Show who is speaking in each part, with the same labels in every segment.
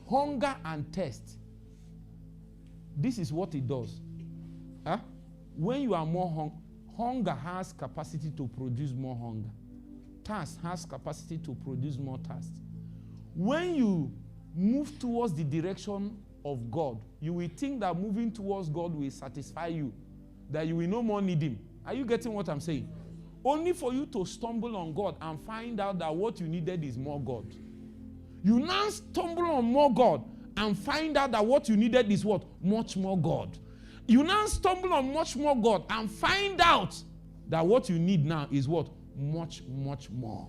Speaker 1: Hunger and thirst. This is what it does. When you are more hunger has capacity to produce more hunger. Thirst has capacity to produce more thirst. When you move towards the direction of God, you will think that moving towards God will satisfy you, that you will no more need Him. Are you getting what I'm saying? Only for you to stumble on God and find out that what you needed is more God. You now stumble on more God and find out that what you needed is what? Much more God. You now stumble on much more God and find out that what you need now is what? Much, much more.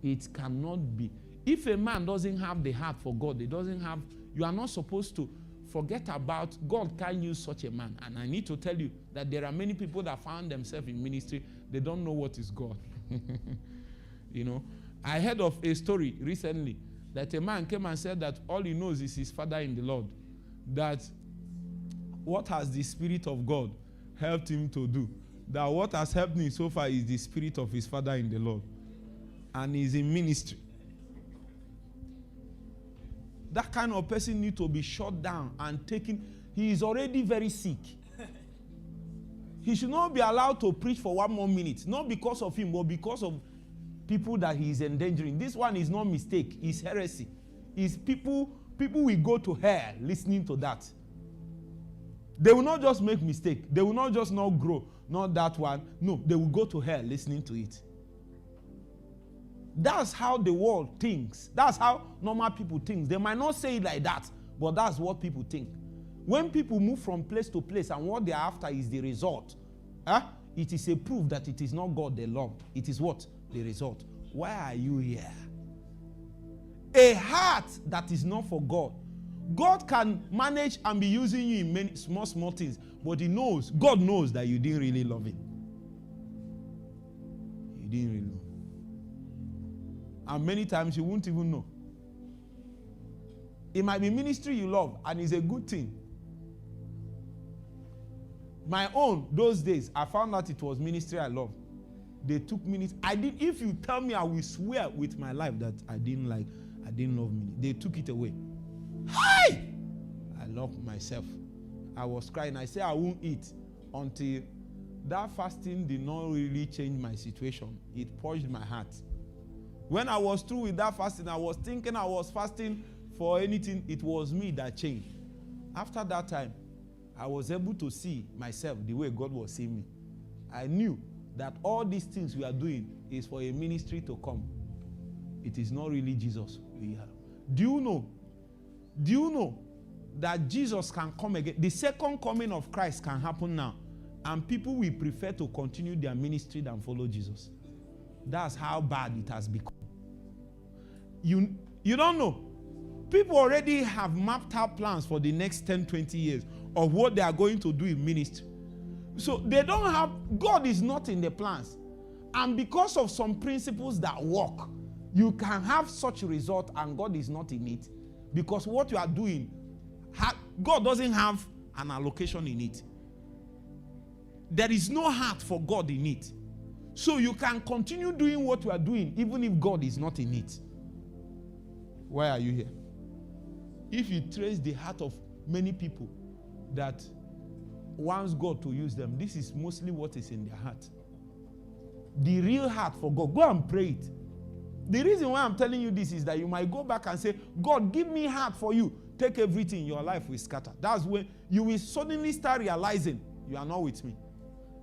Speaker 1: It cannot be. If a man doesn't have the heart for God, you are not supposed to forget about God can use such a man. And I need to tell you that there are many people that found themselves in ministry, they don't know what is God. You know, I heard of a story recently that a man came and said that all he knows is his father in the Lord. That what has the Spirit of God helped him to do? That what has helped him so far is the Spirit of his father in the Lord. And he's in ministry. That kind of person needs to be shut down and taken. He is already very sick. He should not be allowed to preach for 1 more minute. Not because of him, but because of people that he is endangering. This one is not mistake. It's heresy. It's people will go to hell listening to that. They will not just make mistake. They will not just not grow. Not that one. No, they will go to hell listening to it. That's how the world thinks. That's how normal people think. They might not say it like that, but that's what people think. When people move from place to place and what they are after is the result, it is a proof that it is not God they love. It is what? The result. Why are you here? A heart that is not for God. God can manage and be using you in many small things, but God knows that you didn't really love Him. You didn't really love Him. And many times you won't even know. It might be ministry you love, and it's a good thing. My own, those days, I found out it was ministry I loved. They took ministry. If you tell me, I will swear with my life that I didn't love ministry. They took it away. Hi! I loved myself. I was crying. I said I won't eat until that fasting did not really change my situation. It purged my heart. When I was through with that fasting, I was thinking I was fasting for anything. It was me that changed. After that time, I was able to see myself the way God was seeing me. I knew that all these things we are doing is for a ministry to come. It is not really Jesus we have. Do you know that Jesus can come again? The second coming of Christ can happen now. And people will prefer to continue their ministry than follow Jesus. That's how bad it has become. You don't know. People already have mapped out plans for the next 10, 20 years of what they are going to do in ministry. So they don't have, God is not in the plans. And because of some principles that work, you can have such a result and God is not in it. Because what you are doing, God doesn't have an allocation in it. There is no heart for God in it. So you can continue doing what you are doing even if God is not in it. Why are you here? If you trace the heart of many people that wants God to use them, this is mostly what is in their heart. The real heart for God. Go and pray it. The reason why I'm telling you this is that you might go back and say, God, give me heart for you. Take everything, your life will scatter. That's when you will suddenly start realizing you are not with me.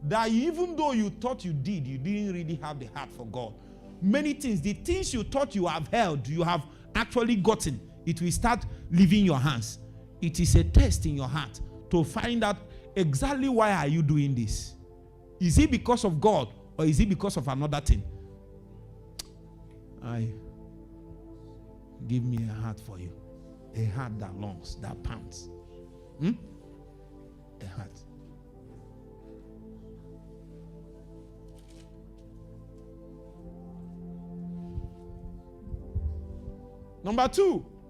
Speaker 1: That even though you thought you didn't really have the heart for God. Many things, the things you thought you have held, you have actually gotten, it will start leaving your hands. It is a test in your heart to find out exactly why are you doing this. Is it because of God or is it because of another thing? Give me a heart for you. A heart that longs, that pants. A heart. Number 2,